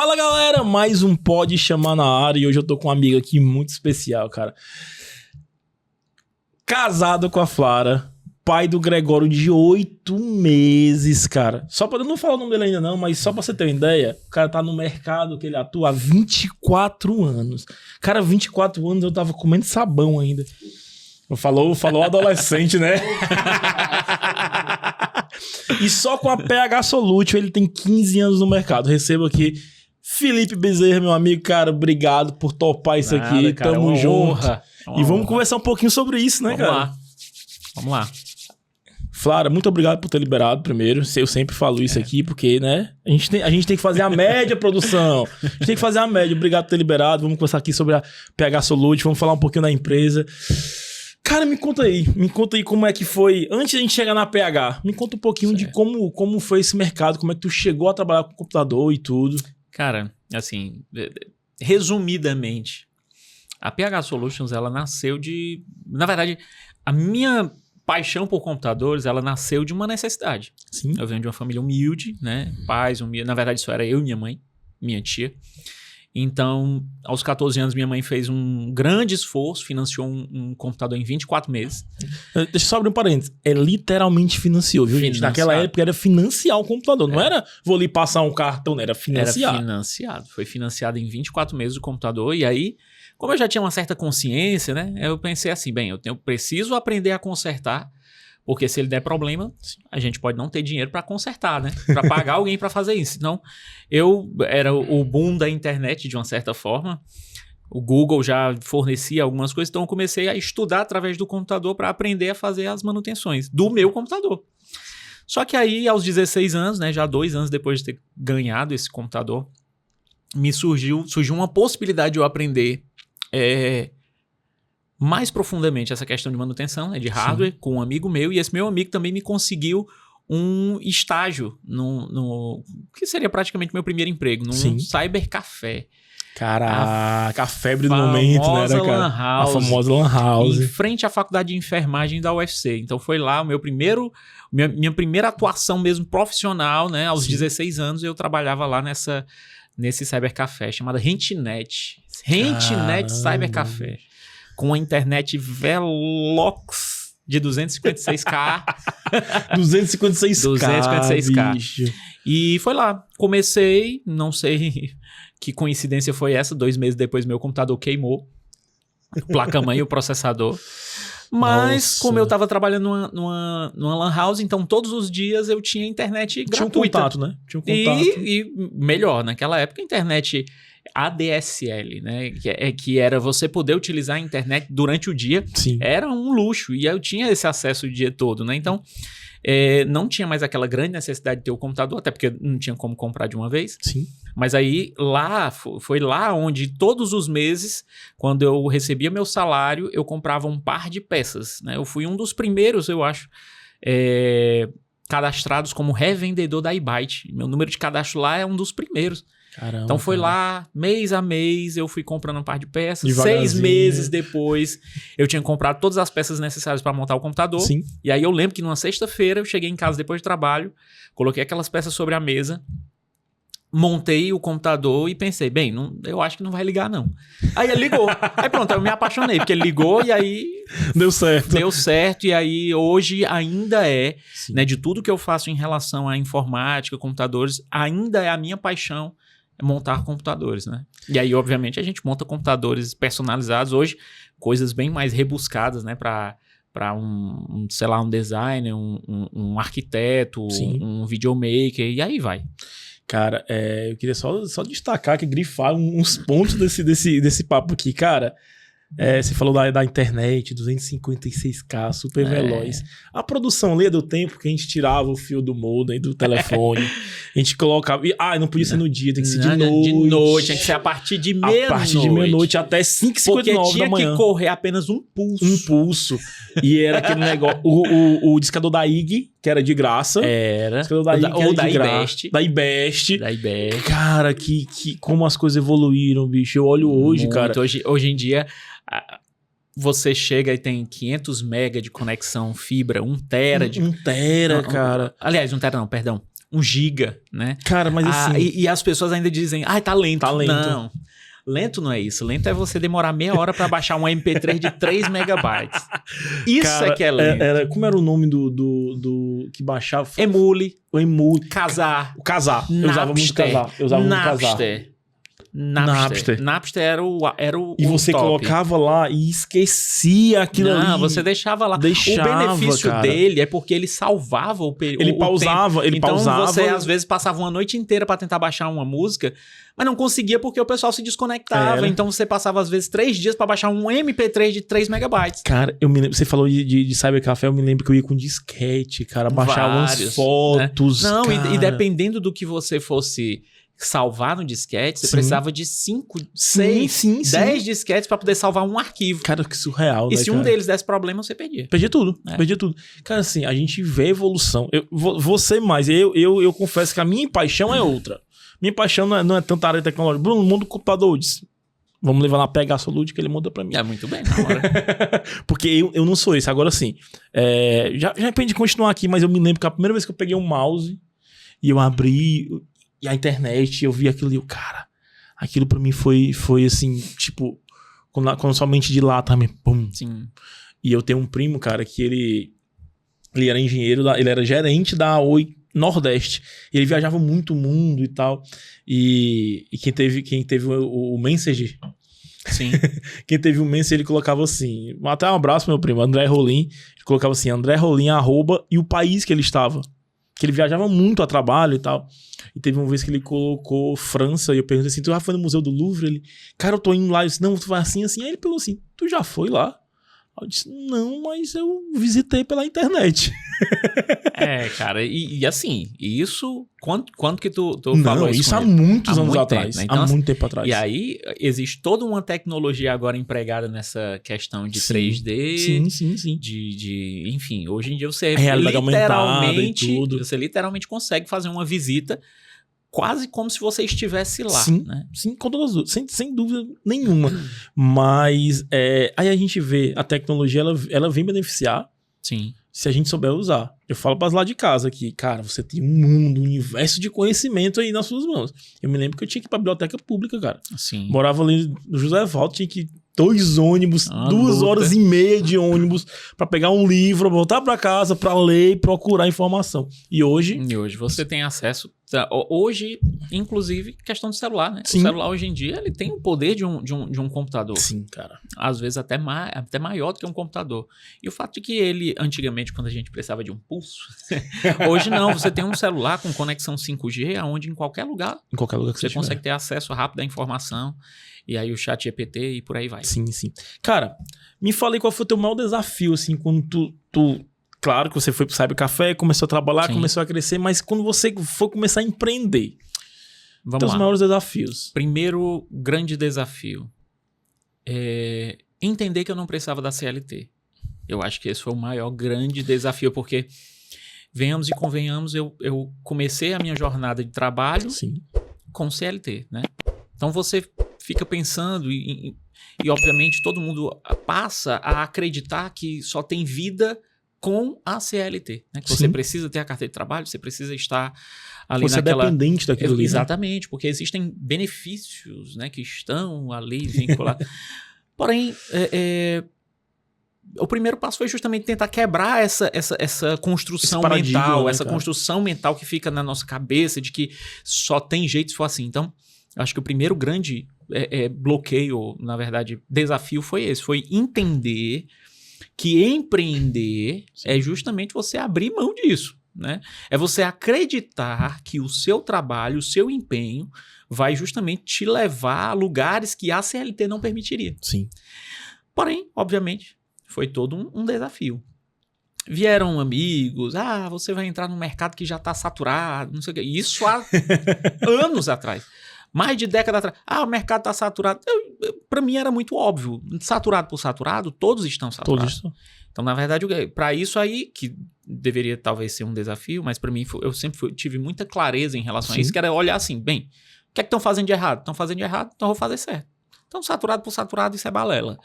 Fala galera, mais um Pode Chamar na área e hoje eu tô com uma amiga aqui muito especial, cara. Casado com a Flara, pai do Gregório de 8 meses, cara. Só pra eu não falar o nome dele ainda não, mas só pra você ter uma ideia, o cara tá no mercado que ele atua há 24 anos. Cara, 24 anos eu tava comendo sabão ainda. Falou adolescente, né? E só com a PH Solution ele tem 15 anos no mercado. Recebo aqui Felipe Bezerra, meu amigo, cara, obrigado por topar isso aqui. Cara, tamo junto. E vamos honra. conversar um pouquinho sobre isso, né, cara? Vamos lá. Flara, muito obrigado por ter liberado primeiro. Eu sempre falo isso aqui, porque, né? A gente tem que fazer a média, produção. A gente tem que fazer a média. Obrigado por ter liberado. Vamos conversar aqui sobre a PH Solution. Vamos falar um pouquinho da empresa. Cara, me conta aí como é que foi, antes de a gente chegar na PH, me conta um pouquinho de como foi esse mercado, como é que tu chegou a trabalhar com computador e tudo. Cara, assim, resumidamente, a PH Solutions, ela nasceu de... Na verdade, a minha paixão por computadores, ela nasceu de uma necessidade. Sim. Eu venho de uma família humilde, né? Pais humildes. Na verdade, isso era eu e minha mãe, minha tia. Então, aos 14 anos, minha mãe fez um grande esforço, financiou um computador em 24 meses. Deixa eu só abrir um parênteses. É literalmente financiou, viu, gente? Naquela época era financiar um computador. Não era vou ali passar um cartão, não, era financiar. Era financiado. Foi financiado em 24 meses o computador. E aí, como eu já tinha uma certa consciência, né? Eu pensei assim, bem, eu preciso aprender a consertar. Porque se ele der problema, a gente pode não ter dinheiro para consertar, né? Para pagar alguém para fazer isso. Então, eu era o boom da internet, de uma certa forma. O Google já fornecia algumas coisas. Então, eu comecei a estudar através do computador para aprender a fazer as manutenções do meu computador. Só que aí, aos 16 anos, né? Já 2 anos depois de ter ganhado esse computador, me surgiu uma possibilidade de eu aprender... mais profundamente essa questão de manutenção, né, de hardware, com um amigo meu, e esse meu amigo também me conseguiu um estágio no que seria praticamente meu primeiro emprego, num cybercafé. Caraca, a febre do momento, né, cara? Lan House, a famosa Lan House. Em frente à faculdade de enfermagem da UFC. Então foi lá minha primeira atuação mesmo profissional, né? Aos 16 anos eu trabalhava lá nesse cybercafé chamado RentNet. RentNet Cybercafé. Com a internet Velox de 256K. 256K, bicho. E foi lá. Comecei, não sei que coincidência foi essa, 2 meses depois meu computador queimou. Placa-mãe e o processador. Mas, como eu tava trabalhando numa Lan House, então todos os dias eu tinha internet gratuita. Tinha um contato, né? E melhor, naquela época, internet... ADSL, né? Que era você poder utilizar a internet durante o dia. Sim. Era um luxo. E eu tinha esse acesso o dia todo, né? Então, não tinha mais aquela grande necessidade de ter o computador, até porque não tinha como comprar de uma vez. Sim. Mas aí, foi lá onde todos os meses, quando eu recebia meu salário, eu comprava um par de peças, né? Eu fui um dos primeiros, eu acho, cadastrados como revendedor da iByte. Meu número de cadastro lá é um dos primeiros. Caramba, então foi lá, mês a mês, eu fui comprando um par de peças. 6 devagarzinho. meses depois, eu tinha comprado todas as peças necessárias para montar o computador. Sim. E aí eu lembro que numa sexta-feira, eu cheguei em casa depois do trabalho, coloquei aquelas peças sobre a mesa, montei o computador e pensei, bem, eu acho que não vai ligar não. Aí ele ligou. Aí pronto, eu me apaixonei, porque ele ligou e aí... Deu certo. Deu certo e aí hoje ainda né, de tudo que eu faço em relação à informática, computadores, ainda é a minha paixão montar computadores, né? E aí, obviamente, a gente monta computadores personalizados hoje, coisas bem mais rebuscadas, né? Para sei lá, um designer, um arquiteto, um videomaker, e aí vai. Cara, eu queria só destacar aqui, grifar uns pontos desse papo aqui. Cara, você falou da internet, 256K, super veloz. A produção ali do tempo que a gente tirava o fio do modem do telefone, a gente colocava... não podia ser no dia, tem que ser de noite. De noite, tinha que ser a partir de meia-noite. A partir de meia-noite até 5h59 da manhã. Porque tinha que correr apenas um pulso. E era aquele negócio... O discador da IG, que era de graça. Era. O discador da IG, ou da iBest. Da iBest. Da iBest. Cara, como as coisas evoluíram, bicho. Eu olho hoje, muito, cara. Hoje em dia... Você chega e tem 500 mega de conexão fibra, 1 tera de... 1 tera, cara. Aliás, 1 tera não, perdão. 1 giga, né? Cara, mas assim... E as pessoas ainda dizem, tá lento. Tá lento. Não, lento não é isso. Lento é você demorar meia hora pra baixar um MP3 de 3 megabytes. Isso cara, é que é lento. Como era o nome do que baixava? Emule. O Emule. Kazaa. O Kazaa. Eu usava muito Kazaa. Eu usava muito Kazaa. Napster era o E você top. colocava lá e esquecia aquilo ali. Não, você deixava lá. O benefício cara. dele é porque ele salvava o período. Ele pausava, então pausava. Você às vezes passava uma noite inteira pra tentar baixar uma música, mas não conseguia porque o pessoal se desconectava. Então você passava às vezes 3 dias pra baixar um MP3 de 3 megabytes. Cara, eu me lembro, você falou de Cybercafé, eu me lembro que eu ia com disquete, cara, baixar umas fotos. Né? Não, cara. E dependendo do que você fosse salvar no disquete, você precisava de 5, 6, 10 disquetes pra poder salvar um arquivo. Cara, que surreal, E né, se um deles desse problema, você perdia. Perdia tudo. Cara, assim, a gente vê a evolução. Você mais, eu confesso que a minha paixão é outra. Minha paixão não é tanta área tecnológica. Bruno, mundo do computador, diz. Vamos levar lá pegar a Solute que ele muda pra mim. Muito bem, na hora. Porque eu não sou esse. Agora, assim, já depende de continuar aqui, mas eu me lembro que a primeira vez que eu peguei um mouse e eu abri... E a internet, eu vi aquilo e eu, cara, aquilo pra mim foi assim, tipo, quando somente de lá também, pum. Sim. E eu tenho um primo, cara, que ele era engenheiro, ele era gerente da Oi Nordeste. Ele viajava muito o mundo e tal. E quem teve o Messenger, sim. Quem teve o Messenger, ele colocava assim, até um abraço pro meu primo, André Rolim, ele colocava assim, André Rolim, @ e o país que ele estava. Que ele viajava muito a trabalho e tal. E teve uma vez que ele colocou França, e eu perguntei assim, tu já foi no Museu do Louvre? Ele, cara, eu tô indo lá. Eu disse, não, tu vai assim. Aí ele falou assim, tu já foi lá? Eu disse, não, mas eu visitei pela internet. Cara, e assim, isso, quanto que tu não, falou isso há muitos anos atrás. Tempo, né? Então, há muito tempo atrás. E aí, existe toda uma tecnologia agora empregada nessa questão de 3D. Sim. Enfim, hoje em dia você realidade aumentada e tudo. Você literalmente consegue fazer uma visita quase como se você estivesse lá. Sim, né? Sim, com todas as dúvidas, sem dúvida nenhuma. Mas aí a gente vê, a tecnologia, ela vem beneficiar. Sim. Se a gente souber usar. Eu falo para lá de casa que, cara, você tem um mundo, um universo de conhecimento aí nas suas mãos. Eu me lembro que eu tinha que ir pra biblioteca pública, cara. Sim. Morava ali no José Valdo, tinha que ir 2 ônibus, 2 horas e meia de ônibus pra pegar um livro, voltar pra casa pra ler e procurar informação. E hoje você tem acesso. Hoje, inclusive, questão do celular, né? Sim. O celular hoje em dia ele tem o poder de um computador. Sim, cara. Às vezes até maior do que um computador. E o fato de que ele, antigamente, quando a gente precisava de um pulso, hoje não, você tem um celular com conexão 5G, onde em qualquer lugar que você consegue ter acesso rápido à informação. E aí o chat GPT e por aí vai. Sim. Cara, me fala aí qual foi o teu maior desafio, assim, quando tu claro que você foi pro Cybercafé, começou a trabalhar, Sim. começou a crescer, mas quando você foi começar a empreender, Vamos lá. maiores desafios. Primeiro grande desafio é entender que eu não precisava da CLT. Eu acho que esse foi o maior grande desafio, porque venhamos e convenhamos, eu comecei a minha jornada de trabalho Sim. com CLT, né? Então você fica pensando e obviamente todo mundo passa a acreditar que só tem vida com a CLT, né? Que você Sim. precisa ter a carteira de trabalho, você precisa estar ali Você naquela... é dependente daquilo ali. Exatamente, porque existem benefícios, né, que estão ali vinculados. Porém, o primeiro passo foi justamente tentar quebrar essa construção mental, né, essa cara? construção mental que fica na nossa cabeça de que só tem jeito se for assim. Então, acho que o primeiro grande bloqueio, na verdade, desafio foi esse, foi entender que empreender é justamente você abrir mão disso, né? É você acreditar que o seu trabalho, o seu empenho vai justamente te levar a lugares que a CLT não permitiria. Sim. Porém, obviamente, foi todo um desafio. Vieram amigos, você vai entrar num mercado que já está saturado, não sei o quê. Isso há anos atrás. Mais de década atrás. O mercado está saturado. Para mim era muito óbvio. Saturado por saturado, todos estão saturados. Então, na verdade, para isso aí, que deveria talvez ser um desafio, mas para mim eu sempre tive muita clareza em relação a isso, que era olhar assim, bem, o que é que estão fazendo de errado? Estão fazendo de errado, então eu vou fazer certo. Então, saturado por saturado, isso é balela.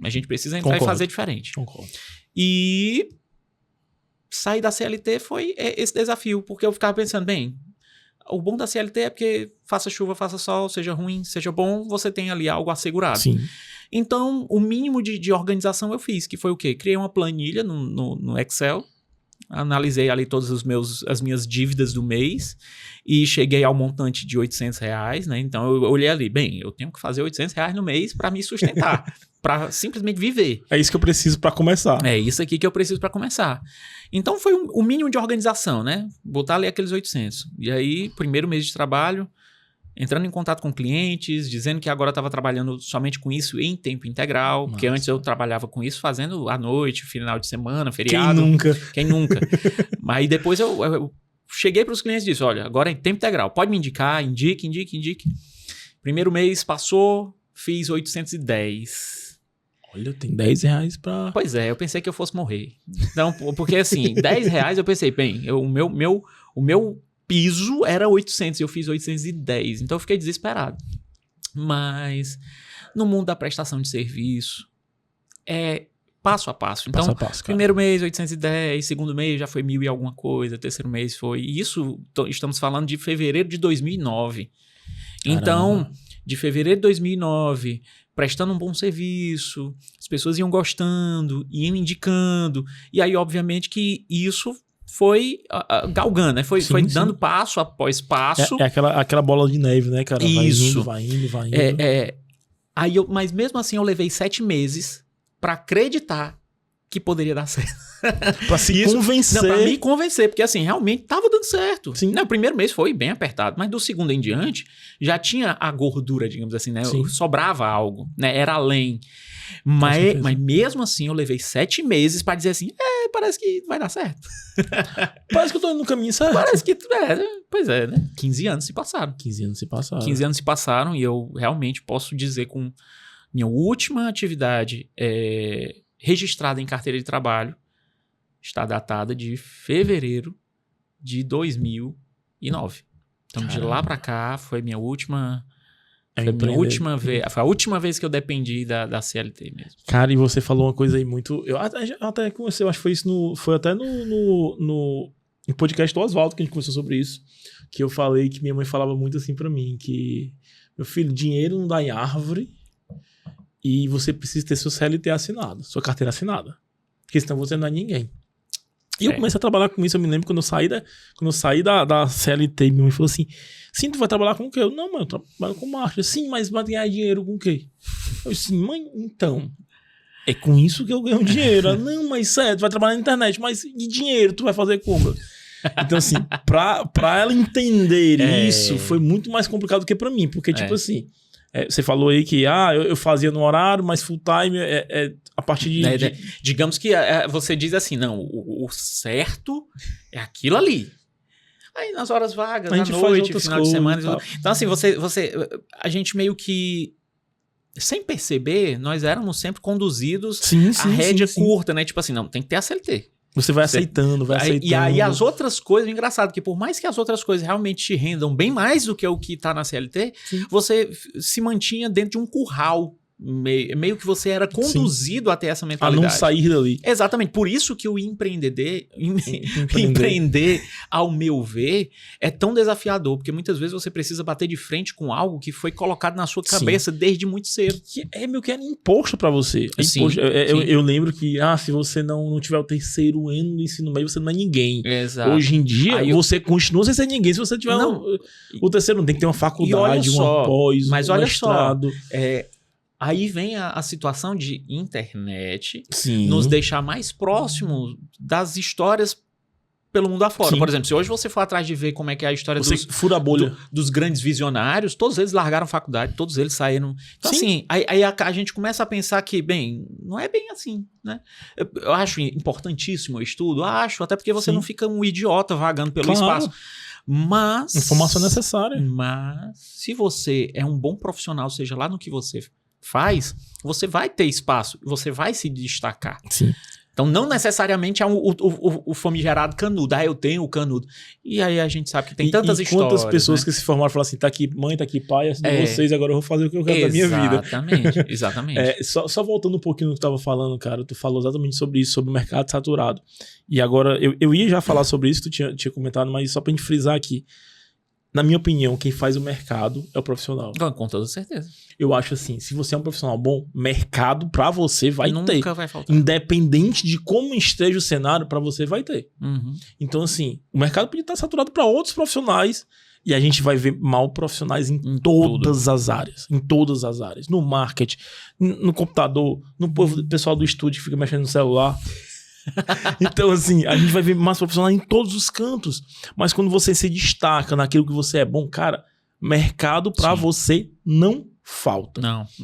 A gente precisa entrar e fazer diferente. Concordo. E sair da CLT foi esse desafio, porque eu ficava pensando, bem, o bom da CLT é porque faça chuva, faça sol, seja ruim, seja bom, você tem ali algo assegurado. Sim. Então, o mínimo de organização eu fiz, que foi o quê? Criei uma planilha no Excel, analisei ali todas as minhas dívidas do mês e cheguei ao montante de R$800, né? Então, eu olhei ali, bem, eu tenho que fazer R$800 no mês para me sustentar, para simplesmente viver. É isso que eu preciso para começar. É isso aqui que eu preciso para começar. Então, foi o mínimo de organização, né? Botar ali aqueles 800. E aí, primeiro mês de trabalho, entrando em contato com clientes, dizendo que agora estava trabalhando somente com isso em tempo integral, porque antes eu trabalhava com isso fazendo à noite, final de semana, feriado. Quem nunca? Mas depois eu cheguei para os clientes e disse, olha, agora é em tempo integral, pode me indicar, indique. Primeiro mês passou, fiz 810. Olha, tem R$10 pra... Pois é, eu pensei que eu fosse morrer. Então, porque assim, R$10 eu pensei, bem, o meu piso era 800 e eu fiz 810, então eu fiquei desesperado. Mas no mundo da prestação de serviço é passo a passo. Então, passo a passo, primeiro mês 810, segundo mês já foi 1.000 e alguma coisa, terceiro mês foi... E isso, estamos falando de fevereiro de 2009. Caramba. Então, de fevereiro de 2009, prestando um bom serviço, as pessoas iam gostando, iam indicando, e aí obviamente que isso... foi galgando, né? Foi dando passo após passo. É aquela bola de neve, né, cara? Isso. Vai indo. Aí mas mesmo assim eu levei 7 meses pra acreditar que poderia dar certo. Pra se convencer. Não, pra me convencer, porque assim, realmente tava dando certo. Sim. Não, o primeiro mês foi bem apertado, mas do segundo em diante já tinha a gordura, digamos assim, né? Sim. Sobrava algo, né? Era além. Mas mesmo assim eu levei 7 meses pra dizer assim, parece que vai dar certo. Parece que eu tô indo no caminho certo. Parece que, pois é, né? 15 anos se passaram. 15 anos se passaram. 15 anos se passaram e eu realmente posso dizer com minha última atividade registrada em carteira de trabalho está datada de fevereiro de 2009. Então, de lá pra cá, foi minha última... Foi a última vez que eu dependi da CLT mesmo. Cara, e você falou uma coisa aí muito... Eu até conheci, eu acho que foi isso foi até no podcast do Oswaldo que a gente conversou sobre isso. Que eu falei que minha mãe falava muito assim pra mim, que meu filho, dinheiro não dá em árvore e você precisa ter seu CLT assinado, sua carteira assinada. Porque senão você não é ninguém. E eu comecei a trabalhar com isso, eu me lembro quando eu saí da CLT, minha mãe falou assim, sim, tu vai trabalhar com o quê? Eu, não, mãe, eu trabalho com marketing. Sim, mas vai ganhar dinheiro com o quê? Eu disse, mãe, então, é com isso que eu ganho dinheiro. Ela, não, mas sério, tu vai trabalhar na internet, mas e dinheiro tu vai fazer como? Então, assim, pra ela entender isso, foi muito mais complicado do que pra mim, porque, tipo assim, você falou aí que eu fazia no horário, mas full time a partir de... Digamos que você diz assim, não, o certo é aquilo ali. Aí nas horas vagas, à noite, final de semana... Então assim, a gente meio que, sem perceber, nós éramos sempre conduzidos a rédea curta, né? Tipo assim, não, tem que ter a CLT. Você vai aceitando. E aí as outras coisas, engraçado, que por mais que as outras coisas realmente te rendam bem mais do que o que tá na CLT, você se mantinha dentro de um curral. Meio que você era conduzido até essa mentalidade. A não sair dali. Exatamente. Por isso que o empreender, ao meu ver, é tão desafiador. Porque muitas vezes você precisa bater de frente com algo que foi colocado na sua cabeça desde muito cedo. Que meio que era imposto pra você. Eu lembro que, se você não tiver o terceiro ano do ensino médio, você não é ninguém. Exato. Hoje em dia, você continua sem ser ninguém se você tiver o terceiro. Não tem que ter uma faculdade, uma pós, um mestrado. Aí vem a situação de internet nos deixar mais próximos das histórias pelo mundo afora. Por exemplo, se hoje você for atrás de ver como é que é a história fura a bolha. dos grandes visionários, todos eles largaram faculdade, todos eles saíram... Então assim, aí a gente começa a pensar que, bem, não é bem assim, né? Eu acho importantíssimo o estudo, até porque você não fica um idiota vagando pelo espaço. Mas... Informação necessária. Mas se você é um bom profissional, seja lá no que você faz, você vai ter espaço, você vai se destacar. Sim. Então, não necessariamente é o famigerado canudo. Eu tenho o canudo. E aí a gente sabe que tem tantas histórias. Quantas pessoas, né, que se formaram e falaram assim, tá aqui mãe, tá aqui pai, assim de vocês, agora eu vou fazer o que eu quero da minha vida. Exatamente. Só voltando um pouquinho no que tu tava falando, cara, tu falou exatamente sobre isso, sobre o mercado saturado. E agora, eu ia já falar sobre isso, tu tinha comentado, mas só pra gente frisar aqui. Na minha opinião, quem faz o mercado é o profissional. Com toda certeza. Eu acho assim, se você é um profissional bom, mercado pra você vai ter. Nunca vai faltar. Independente de como esteja o cenário, pra você vai ter. Uhum. Então, assim, o mercado pode estar saturado pra outros profissionais e a gente vai ver mal profissionais em todas as áreas. Em todas as áreas. No marketing, no computador, no pessoal do estúdio que fica mexendo no celular. Então, assim, a gente vai ver mais profissionais em todos os cantos. Mas quando você se destaca naquilo que você é bom, cara, mercado pra você não falta.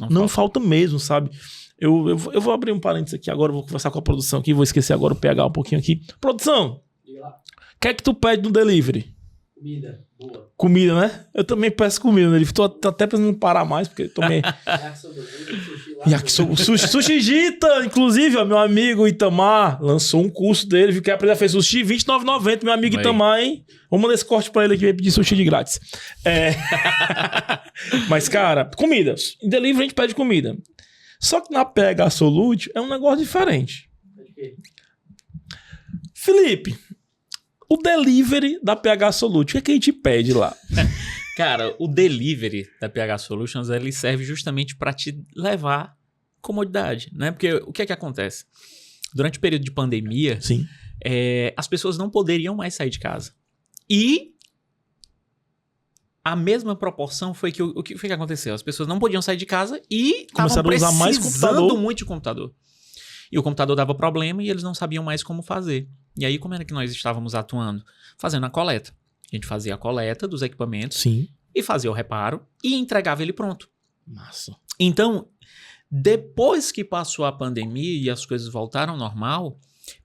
Não falta mesmo, sabe? Eu vou abrir um parênteses aqui agora, vou conversar com a produção aqui, vou esquecer agora o PH um pouquinho aqui. Produção, o que é que tu pede no delivery? Comida, boa. Comida, né? Eu também peço comida no delivery. Tô até pensando em parar mais, porque tomei... Sushi Gita, inclusive, ó, meu amigo Itamar lançou um curso dele, viu? Quer aprender a fazer sushi, R$29,90, meu amigo Itamar, hein? Vamos mandar esse corte pra ele aqui, vai pedir sushi de grátis. Mas, cara, comida. Em delivery a gente pede comida. Só que na PH Solute é um negócio diferente. Felipe, o delivery da PH Solute, o que a gente pede lá? Cara, o delivery da PH Solutions, ele serve justamente para te levar comodidade, né? Porque o que é que acontece? Durante o período de pandemia, Sim. As pessoas não poderiam mais sair de casa. E a mesma proporção foi que o que foi que aconteceu? As pessoas não podiam sair de casa e começaram a usar mais computador. muito de computador. E o computador dava problema e eles não sabiam mais como fazer. E aí, como era que nós estávamos atuando? Fazendo a coleta. A gente fazia a coleta dos equipamentos. Sim. E fazia o reparo e entregava ele pronto. Massa. Então, depois que passou a pandemia e as coisas voltaram ao normal,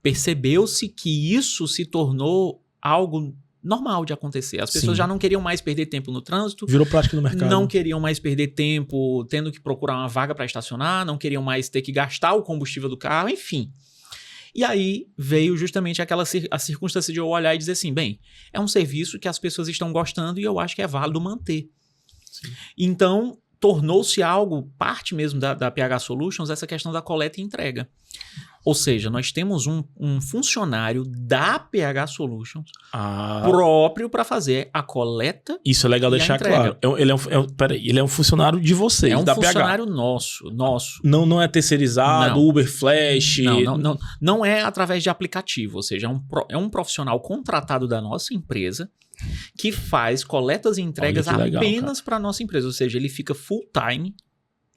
percebeu-se que isso se tornou algo normal de acontecer. As pessoas já não queriam mais perder tempo no trânsito. Virou prática no mercado. Não queriam mais perder tempo tendo que procurar uma vaga para estacionar, não queriam mais ter que gastar o combustível do carro, enfim. E aí veio justamente a circunstância de eu olhar e dizer assim, bem, é um serviço que as pessoas estão gostando e eu acho que é válido manter. Sim. Então, tornou-se algo, parte mesmo da PH Solutions, essa questão da coleta e entrega. Ou seja, nós temos um funcionário da PH Solutions próprio para fazer a coleta. Isso é legal deixar claro. Ele é um funcionário de vocês, da PH. É um funcionário nosso. Não é terceirizado, não. Uber Flash. Não é através de aplicativo. Ou seja, é um profissional contratado da nossa empresa que faz coletas e entregas apenas para a nossa empresa. Ou seja, ele fica full time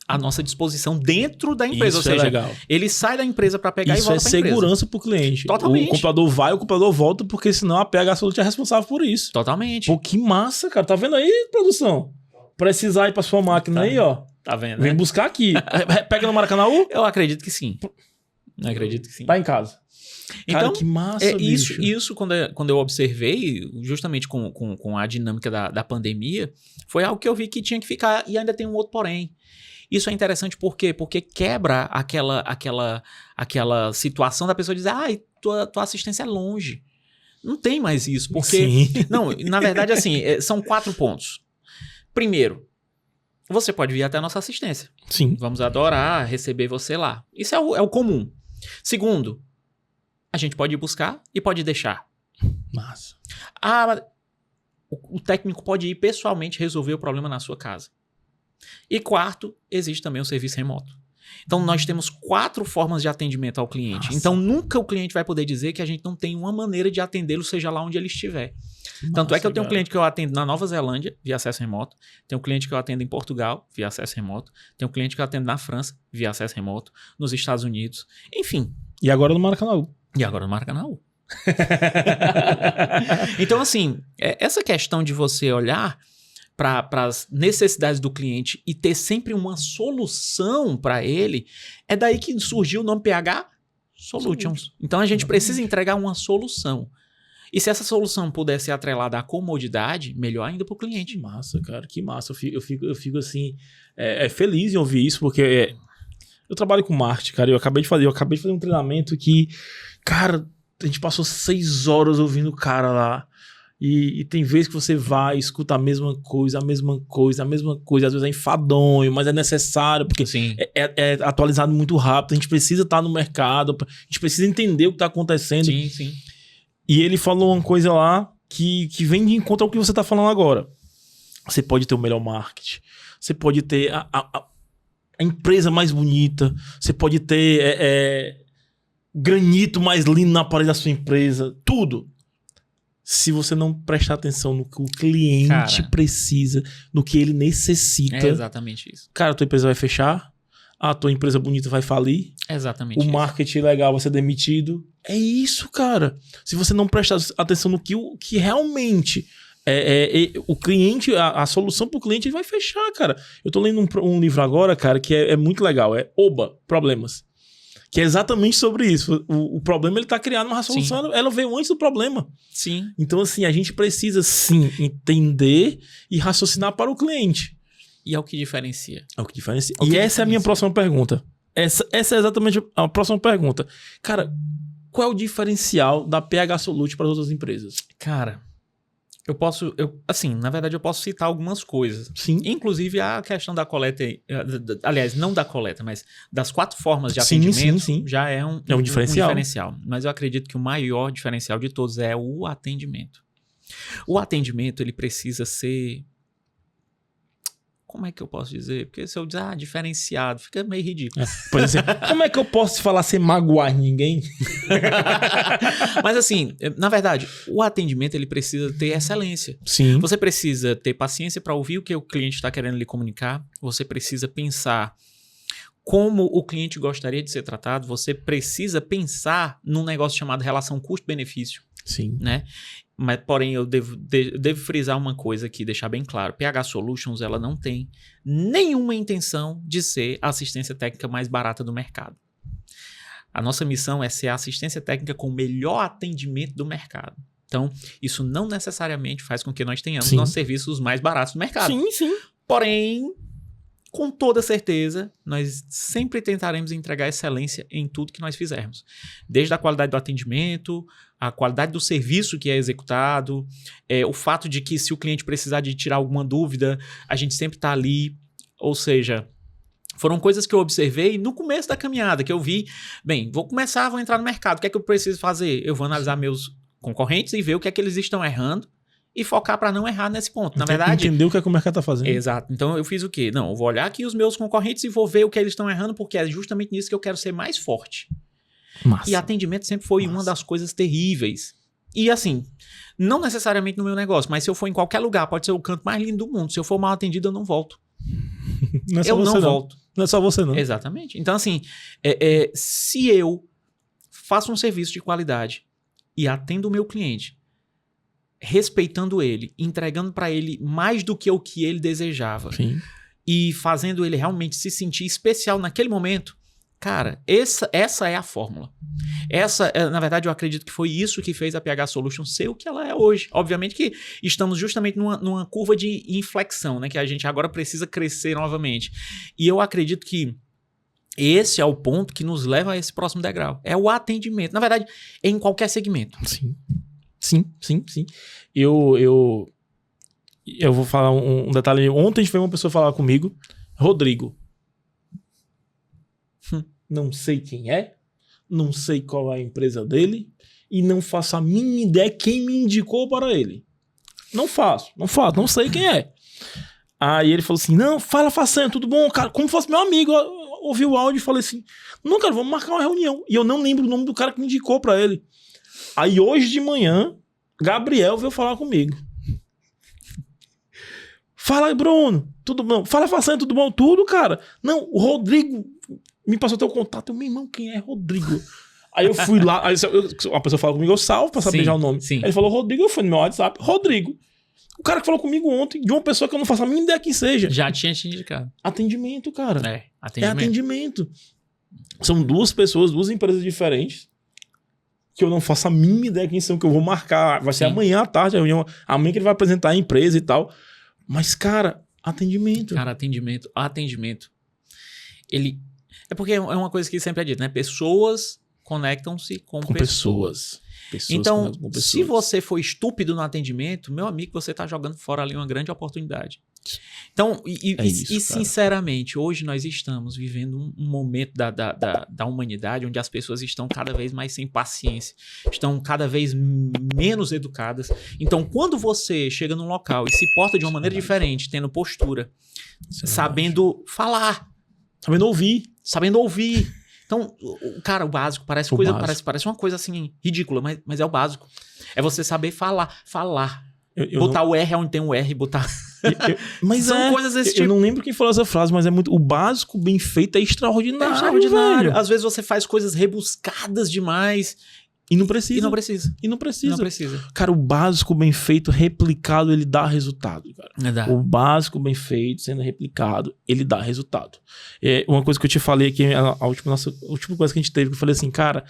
à nossa disposição dentro da empresa. Isso, ou seja, legal. Ele sai da empresa para pegar isso e volta para a empresa. Isso é segurança para o cliente. Totalmente. O computador vai, o computador volta, porque senão a PH Solute é responsável por isso. Totalmente. Pô, que massa, cara. Tá vendo aí, produção? Precisar ir para sua máquina aí, ó. Tá vendo? Vem buscar aqui. Pega no Maracanãú? Eu acredito que sim. Eu acredito que sim. Tá em casa. Cara, então, que massa, bicho. Isso quando eu observei, justamente com a dinâmica da pandemia, foi algo que eu vi que tinha que ficar. E ainda tem um outro porém. Isso é interessante por quê? Porque quebra aquela situação da pessoa dizer, tua assistência é longe. Não tem mais isso, porque... Sim. Não, na verdade, assim, são 4 pontos. Primeiro, você pode vir até a nossa assistência. Sim. Vamos adorar receber você lá. Isso é o comum. Segundo, a gente pode ir buscar e pode deixar. Massa. O técnico pode ir pessoalmente resolver o problema na sua casa. E quarto, existe também o serviço remoto. Então, nós temos 4 formas de atendimento ao cliente. Nossa. Então, nunca o cliente vai poder dizer que a gente não tem uma maneira de atendê-lo, seja lá onde ele estiver. Tanto é que eu tenho um cliente que eu atendo na Nova Zelândia, via acesso remoto. Tenho um cliente que eu atendo em Portugal, via acesso remoto. Tenho um cliente que eu atendo na França, via acesso remoto. Nos Estados Unidos. Enfim. E agora no Maracanãú. Então, assim, essa questão de você olhar para as necessidades do cliente e ter sempre uma solução para ele, é daí que surgiu o nome PH Solutions. Então a gente precisa entregar uma solução. E se essa solução puder ser atrelada à comodidade, melhor ainda para o cliente. Que massa, cara, que massa. Eu fico assim, feliz em ouvir isso, porque Eu trabalho com marketing, cara. Eu acabei de fazer um treinamento que, cara, a gente passou 6 horas ouvindo o cara lá. E tem vezes que você vai, escuta a mesma coisa. Às vezes é enfadonho, mas é necessário, porque é atualizado muito rápido. A gente precisa estar no mercado, a gente precisa entender o que está acontecendo. Sim, sim. E ele falou uma coisa lá que vem de encontro ao que você está falando agora. Você pode ter o melhor marketing, você pode ter a empresa mais bonita, você pode ter granito mais lindo na parede da sua empresa, tudo. Se você não prestar atenção no que o cliente precisa, no que ele necessita... É exatamente isso. Cara, a tua empresa vai fechar, a tua empresa bonita vai falir, exatamente o marketing legal vai ser demitido. É isso, cara. Se você não prestar atenção no que realmente... o cliente, a solução pro cliente, ele vai fechar, cara. Eu tô lendo um livro agora, cara, que é muito legal. É Oba, Problemas. Que é exatamente sobre isso. O problema, ele tá criando uma solução. Ela veio antes do problema. Sim. Então, assim, a gente precisa, sim, entender e raciocinar para o cliente. E é o que diferencia. E essa é a minha próxima pergunta. Essa é exatamente a próxima pergunta. Cara, qual é o diferencial da PH Solutions para as outras empresas? Cara... na verdade, eu posso citar algumas coisas. Sim. Inclusive a questão da coleta, aliás, não da coleta, mas das 4 formas de atendimento, sim. já é um diferencial. Mas eu acredito que o maior diferencial de todos é o atendimento. O atendimento, ele precisa ser... Como é que eu posso dizer? Porque se eu dizer, diferenciado, fica meio ridículo. Pois assim, como é que eu posso falar sem magoar ninguém? Mas assim, na verdade, o atendimento, ele precisa ter excelência. Sim. Você precisa ter paciência para ouvir o que o cliente está querendo lhe comunicar. Você precisa pensar como o cliente gostaria de ser tratado. Você precisa pensar num negócio chamado relação custo-benefício. Sim. Né? Mas, porém, eu devo frisar uma coisa aqui, deixar bem claro. PH Solutions, ela não tem nenhuma intenção de ser a assistência técnica mais barata do mercado. A nossa missão é ser a assistência técnica com o melhor atendimento do mercado. Então, isso não necessariamente faz com que nós tenhamos nossos serviços mais baratos do mercado. Sim. Porém, com toda certeza, nós sempre tentaremos entregar excelência em tudo que nós fizermos. Desde a qualidade do atendimento, a qualidade do serviço que é executado, o fato de que se o cliente precisar de tirar alguma dúvida, a gente sempre está ali. Ou seja, foram coisas que eu observei no começo da caminhada, que eu vi, vou entrar no mercado, o que é que eu preciso fazer? Eu vou analisar meus concorrentes e ver o que é que eles estão errando e focar para não errar nesse ponto. Na verdade... Entender o que é que o mercado está fazendo. Exato. Então, eu fiz o quê? Não, eu vou olhar aqui os meus concorrentes e vou ver o que eles estão errando, porque é justamente nisso que eu quero ser mais forte. Massa. E atendimento sempre foi uma das coisas terríveis. E assim, não necessariamente no meu negócio, mas se eu for em qualquer lugar, pode ser o canto mais lindo do mundo. Se eu for mal atendido, eu não volto. Não é só você, não volto. Não é só você, não. Exatamente. Então, assim, se eu faço um serviço de qualidade e atendo o meu cliente, respeitando ele, entregando para ele mais do que o que ele desejava, e fazendo ele realmente se sentir especial naquele momento, cara, essa é a fórmula. Na verdade, eu acredito que foi isso que fez a PH Solutions ser o que ela é hoje. Obviamente que estamos justamente numa curva de inflexão, né? Que a gente agora precisa crescer novamente. E eu acredito que esse é o ponto que nos leva a esse próximo degrau. É o atendimento. Na verdade, em qualquer segmento. Sim. Eu vou falar um detalhe. Ontem a gente veio uma pessoa falar comigo, Rodrigo. Não sei quem é, não sei qual é a empresa dele e não faço a mínima ideia quem me indicou para ele. Não não sei quem é. Aí ele falou assim, não, fala façanha, tudo bom, cara, como fosse meu amigo. Eu ouvi o áudio e falei assim, não, cara, vamos marcar uma reunião. E eu não lembro o nome do cara que me indicou para ele. Aí hoje de manhã, Gabriel veio falar comigo. Fala aí, Bruno, tudo bom? Fala façanha, tudo bom? Tudo, cara. Não, o Rodrigo me passou teu contato. Meu irmão, quem é Rodrigo? Aí eu fui lá, aí a pessoa fala comigo, eu salvo pra saber já o nome. Sim. Aí ele falou Rodrigo, eu fui no meu WhatsApp, Rodrigo. O cara que falou comigo ontem, de uma pessoa que eu não faço a mínima ideia quem seja. Já tinha te indicado. Atendimento, cara. Atendimento. É atendimento. São duas pessoas, duas empresas diferentes, que eu não faço a mínima ideia quem são, que eu vou marcar. Vai ser amanhã à tarde, a reunião, amanhã que ele vai apresentar a empresa e tal. Mas, cara, atendimento. Cara, atendimento. Ele... É porque é uma coisa que sempre é dita, né? Pessoas conectam-se com pessoas. Então, se você for estúpido no atendimento, meu amigo, você está jogando fora ali uma grande oportunidade. Então, sinceramente, hoje nós estamos vivendo um momento da humanidade onde as pessoas estão cada vez mais sem paciência, estão cada vez menos educadas. Então, quando você chega num local e se porta de uma maneira diferente, tendo postura, sabendo falar, sabendo ouvir. Então, cara, o básico parece uma coisa assim ridícula, mas é o básico. É você saber falar. Botar o R onde tem o R, botar... Mas são coisas desse tipo. Eu não lembro quem falou essa frase, mas é muito... O básico bem feito é extraordinário, velho. Às vezes você faz coisas rebuscadas demais... E não precisa. E não precisa. Cara, o básico bem feito, replicado, ele dá resultado, cara. O básico bem feito, sendo replicado, ele dá resultado. Uma coisa que eu te falei aqui, a última coisa que a gente teve, que eu falei assim, cara,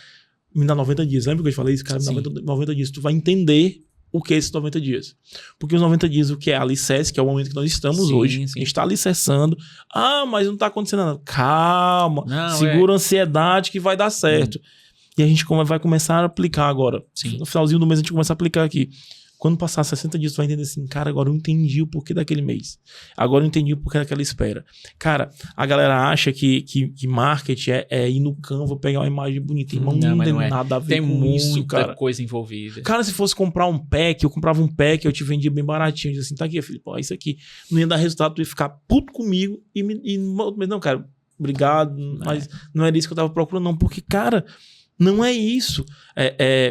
me dá 90 dias. Lembra que eu te falei isso? Cara, me dá 90 dias. Tu vai entender o que é esses 90 dias. Porque os 90 dias, o que é alicerce, que é o momento que nós estamos hoje. Sim. A gente está alicerçando. Ah, mas não está acontecendo nada. Calma. Segura a ansiedade que vai dar certo. E a gente vai começar a aplicar agora. Sim. No finalzinho do mês a gente começa a aplicar aqui. Quando passar 60 dias, tu vai entender assim, cara, agora eu entendi o porquê daquele mês. Agora eu entendi o porquê daquela espera. Cara, a galera acha que marketing é ir no Canva, pegar uma imagem bonita. Irmão, não tem nada a ver com isso, cara. Tem muita coisa envolvida. Cara, se fosse comprar um pack, eu comprava um pack, eu te vendia bem baratinho. Eu dizia assim, tá aqui, Felipe, ó, isso aqui. Não ia dar resultado, tu ia ficar puto comigo não, cara, obrigado, mas não era isso que eu tava procurando, não. Porque, cara... Não é isso.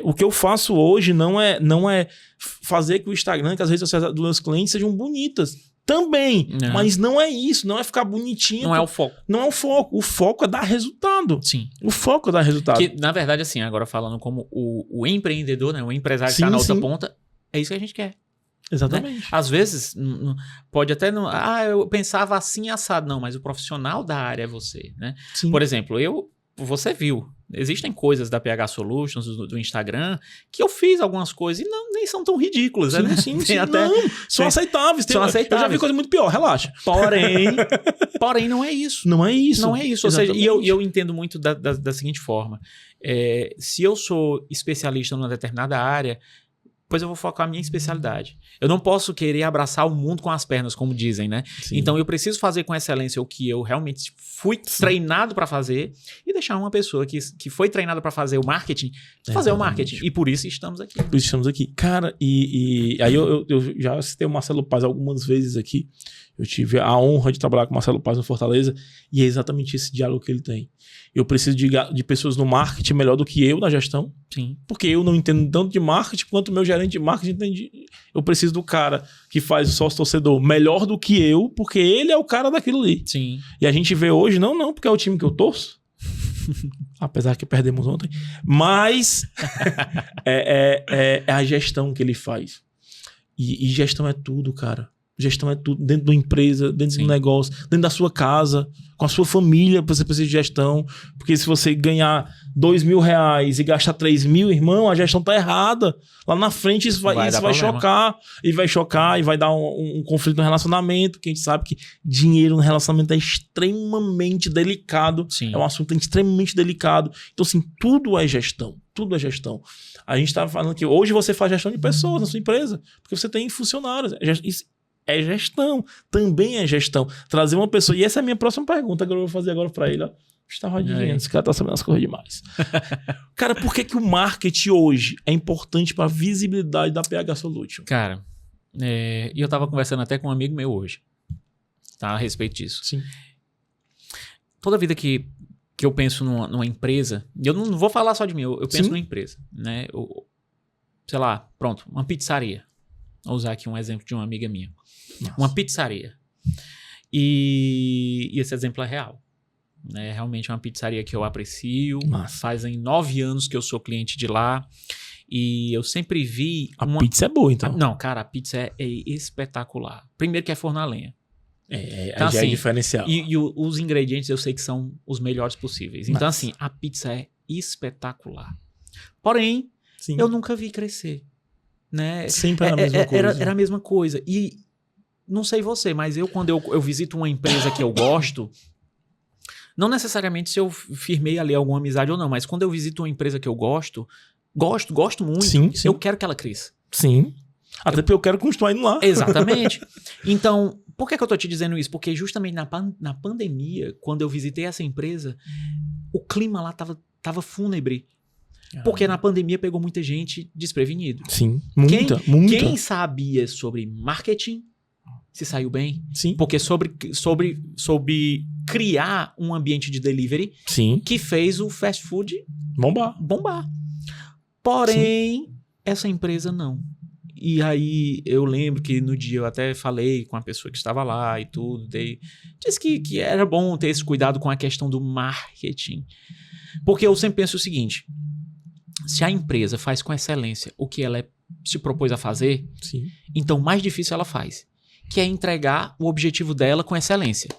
O que eu faço hoje não é fazer que o Instagram, que as redes sociais dos meus clientes sejam bonitas. Também. Mas não é isso. Não é ficar bonitinho. Não é o foco. Não é o foco. O foco é dar resultado. Sim. O foco é dar resultado. Que, na verdade, assim, agora falando como o empreendedor, né? O empresário que está na outra ponta, é isso que a gente quer. Exatamente. Né? Às vezes, pode até não... eu pensava assim, assado. Não, mas o profissional da área é você, né? Sim. Por exemplo, você viu, existem coisas da PH Solutions, do Instagram, que eu fiz algumas coisas e nem são tão ridículas, né? Sim, são aceitáveis. Eu já vi coisa muito pior, relaxa. Porém, não é isso. Não é isso. Não é isso. Ou seja, eu entendo muito da seguinte forma. Se eu sou especialista numa determinada área, pois eu vou focar a minha especialidade. Eu não posso querer abraçar o mundo com as pernas, como dizem, né? Sim. Então eu preciso fazer com excelência o que eu realmente fui treinado para fazer e deixar uma pessoa que foi treinada para fazer o marketing, fazer o marketing. E por isso estamos aqui. Por isso estamos aqui. Cara, e aí eu já citei o Marcelo Paz algumas vezes aqui. Eu tive a honra de trabalhar com o Marcelo Paz no Fortaleza e é exatamente esse diálogo que ele tem. Eu preciso de pessoas no marketing melhor do que eu na gestão. Sim. Porque eu não entendo tanto de marketing quanto o meu gerente de marketing entende. Eu preciso do cara que faz o sócio-torcedor melhor do que eu, porque ele é o cara daquilo ali. Sim. E a gente vê hoje, não porque é o time que eu torço. Apesar que perdemos ontem. Mas é a gestão que ele faz. E gestão é tudo, cara. Gestão é tudo, dentro da empresa, dentro do negócio, dentro da sua casa, com a sua família, você precisa de gestão. Porque se você ganhar R$2.000 e gastar 3.000, irmão, a gestão tá errada. Lá na frente isso vai chocar. E vai chocar, e vai dar um conflito no relacionamento, porque a gente sabe que dinheiro no relacionamento é extremamente delicado. Sim. É um assunto extremamente delicado. Então, assim, tudo é gestão. Tudo é gestão. A gente tá falando que hoje você faz gestão de pessoas na sua empresa, porque você tem funcionários. É gestão, também é gestão. Trazer uma pessoa, e essa é a minha próxima pergunta que eu vou fazer agora pra ele, ó. Estava adivinhando, esse cara tá sabendo as coisas demais. Cara, por que o marketing hoje é importante pra visibilidade da PH Solution? Cara, e eu tava conversando até com um amigo meu hoje, tá, a respeito disso. Sim. Toda vida que eu penso numa empresa, e eu não vou falar só de mim, eu penso numa empresa, né? Sei lá, pronto, uma pizzaria. Vou usar aqui um exemplo de uma amiga minha. Nossa. Uma pizzaria. E esse exemplo é real. É realmente uma pizzaria que eu aprecio. Nossa. Fazem 9 anos que eu sou cliente de lá. E eu sempre vi... A pizza é boa, então. Não, cara, a pizza é espetacular. Primeiro que é forno a lenha. Então, já assim, é diferencial. E os ingredientes eu sei que são os melhores possíveis. Então, assim, a pizza é espetacular. Porém, eu nunca vi crescer. Né? Sempre era a mesma coisa. Era a mesma coisa. E não sei você, mas quando eu visito uma empresa que eu gosto, Não necessariamente se eu firmei ali alguma amizade ou não, mas quando eu visito uma empresa que eu gosto muito, Sim. eu quero que ela cresça. Sim. Até porque eu quero continuar indo lá. Exatamente. Então, por que eu tô te dizendo isso? Porque justamente na pandemia, quando eu visitei essa empresa, o clima lá tava fúnebre. Porque na pandemia pegou muita gente desprevenido. Sim, muita. Quem sabia sobre marketing se saiu bem. Sim. Porque sobre criar um ambiente de delivery Sim. que fez o fast food Bombar. Porém, essa empresa não. E aí eu lembro que no dia eu até falei com a pessoa que estava lá e tudo, disse que era bom ter esse cuidado com a questão do marketing. Porque eu sempre penso o seguinte, se a empresa faz com excelência o que ela se propôs a fazer, Sim. então mais difícil ela faz, que é entregar o objetivo dela com excelência.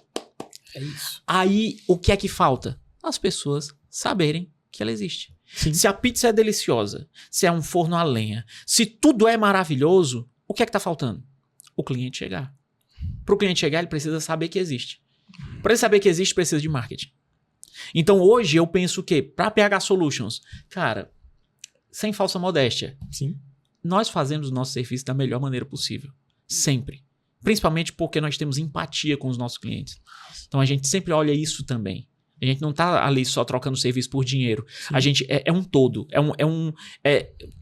É isso. Aí, o que é que falta? As pessoas saberem que ela existe. Sim. Se a pizza é deliciosa, se é um forno a lenha, se tudo é maravilhoso, o que é que tá faltando? O cliente chegar. Para o cliente chegar, ele precisa saber que existe. Para ele saber que existe, precisa de marketing. Então, hoje, eu penso que, para PH Solutions, cara, sem falsa modéstia, Sim. nós fazemos o nosso serviço da melhor maneira possível. Sempre. Principalmente porque nós temos empatia com os nossos clientes. Então, a gente sempre olha isso também. A gente não tá ali só trocando serviço por dinheiro. Sim. A gente é um todo.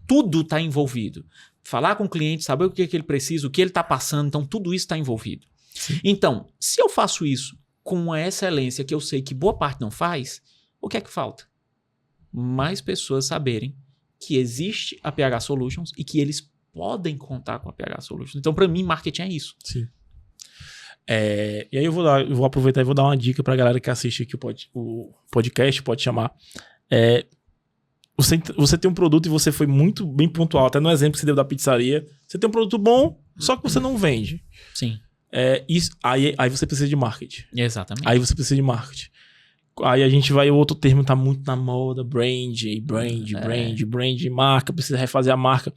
Tudo tá envolvido. Falar com o cliente, saber o que ele precisa, o que ele tá passando. Então, tudo isso tá envolvido. Sim. Então, se eu faço isso com uma excelência que eu sei que boa parte não faz, o que é que falta? Mais pessoas saberem que existe a PH Solutions e que eles podem contar com a PH Solutions. Então, para mim, marketing é isso. Sim. E aí eu vou aproveitar e vou dar uma dica pra galera que assiste aqui o podcast, pode chamar. Você tem um produto e você foi muito bem pontual, até no exemplo que você deu da pizzaria. Você tem um produto bom, só que você não vende. Sim. Aí você precisa de marketing. Exatamente. Aí você precisa de marketing. Aí a gente vai, o outro termo tá muito na moda, brand, marca, precisa refazer a marca.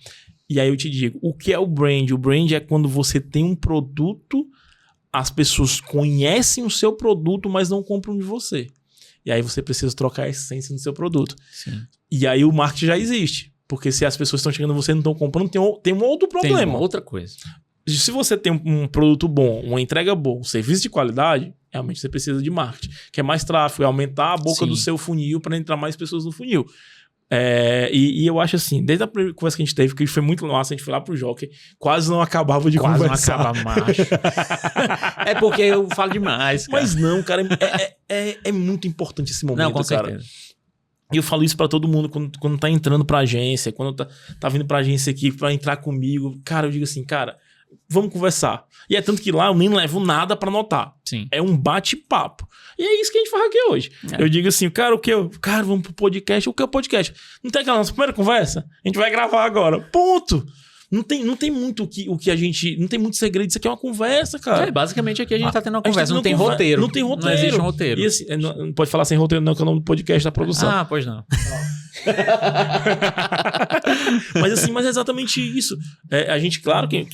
E aí eu te digo, o que é o brand? O brand é quando você tem um produto, as pessoas conhecem o seu produto, mas não compram de você. E aí você precisa trocar a essência no seu produto. Sim. E aí o marketing já existe. Porque se as pessoas estão chegando e você não estão comprando, tem um outro problema. Tem uma outra coisa. Se você tem um produto bom, uma entrega boa, um serviço de qualidade, realmente você precisa de marketing. Que é mais tráfego, é aumentar a boca do seu funil para entrar mais pessoas no funil. E eu acho assim, desde a primeira conversa que a gente teve, que foi muito massa, a gente foi lá pro Jockey, quase não acabava de conversar. Quase não acaba, macho. É porque eu falo demais, cara. Mas não, cara, é muito importante esse momento, não, com cara. certeza. E eu falo isso pra todo mundo quando tá entrando pra agência, quando tá vindo pra agência aqui pra entrar comigo. Cara, eu digo assim, cara, vamos conversar. E é tanto que lá eu nem levo nada pra anotar. Sim. É um bate-papo. E é isso que a gente faz aqui hoje. Eu digo assim, cara, Cara, vamos pro podcast. O que é o podcast? Não tem aquela nossa primeira conversa? A gente vai gravar agora. Ponto. Não tem muito o que a gente... Não tem muito segredo. Isso aqui é uma conversa, cara. Basicamente aqui a gente tá tendo uma conversa. Não tem roteiro. Não tem roteiro. Não existe um roteiro. E assim, não pode falar sem roteiro não, que é o nome do podcast da produção. Ah, pois não. Mas é exatamente isso. A gente, claro que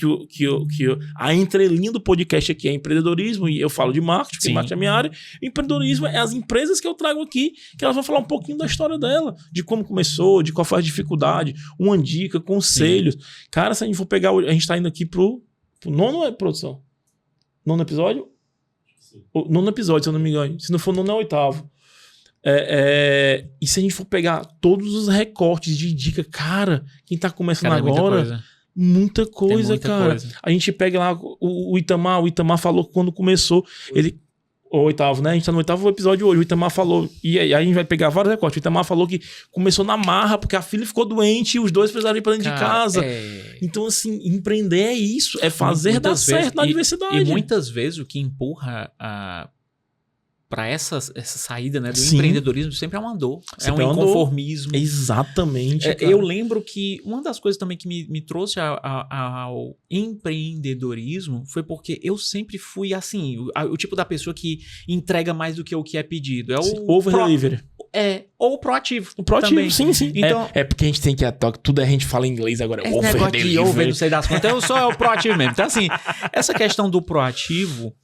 a entrelinha do podcast aqui é empreendedorismo, e eu falo de marketing, porque marketing é a minha área. Empreendedorismo é as empresas que eu trago aqui, que elas vão falar um pouquinho da história dela, de como começou, de qual foi a dificuldade, uma dica, conselhos. Sim. Cara, se a gente for pegar, a gente tá indo aqui pro nono, produção? Nono episódio? Sim. Nono episódio, se eu não me engano. Se não for nono, é oitavo. E se a gente for pegar todos os recortes de dica, cara, quem tá começando agora, muita coisa, cara. A gente pega lá o Itamar falou que quando começou, o oitavo, né? A gente tá no oitavo episódio hoje, o Itamar falou, e aí a gente vai pegar vários recortes. O Itamar falou que começou na marra, porque a filha ficou doente e os dois precisaram ir pra dentro de casa. Então, assim, empreender é isso, é fazer dar certo na adversidade. E muitas vezes o que empurra para essa saída, né, do empreendedorismo sempre é uma dor, sempre é um inconformismo. Exatamente. Eu lembro que uma das coisas também que me trouxe ao empreendedorismo foi porque eu sempre fui assim, o tipo da pessoa que entrega mais do que o que é pedido. Over delivery. Ou proativo. O proativo, também. Sim. Então, porque a gente tem que tudo a gente fala em inglês agora. Over delivery. Não sei das contas. Eu sou o proativo mesmo. Então, assim, essa questão do proativo,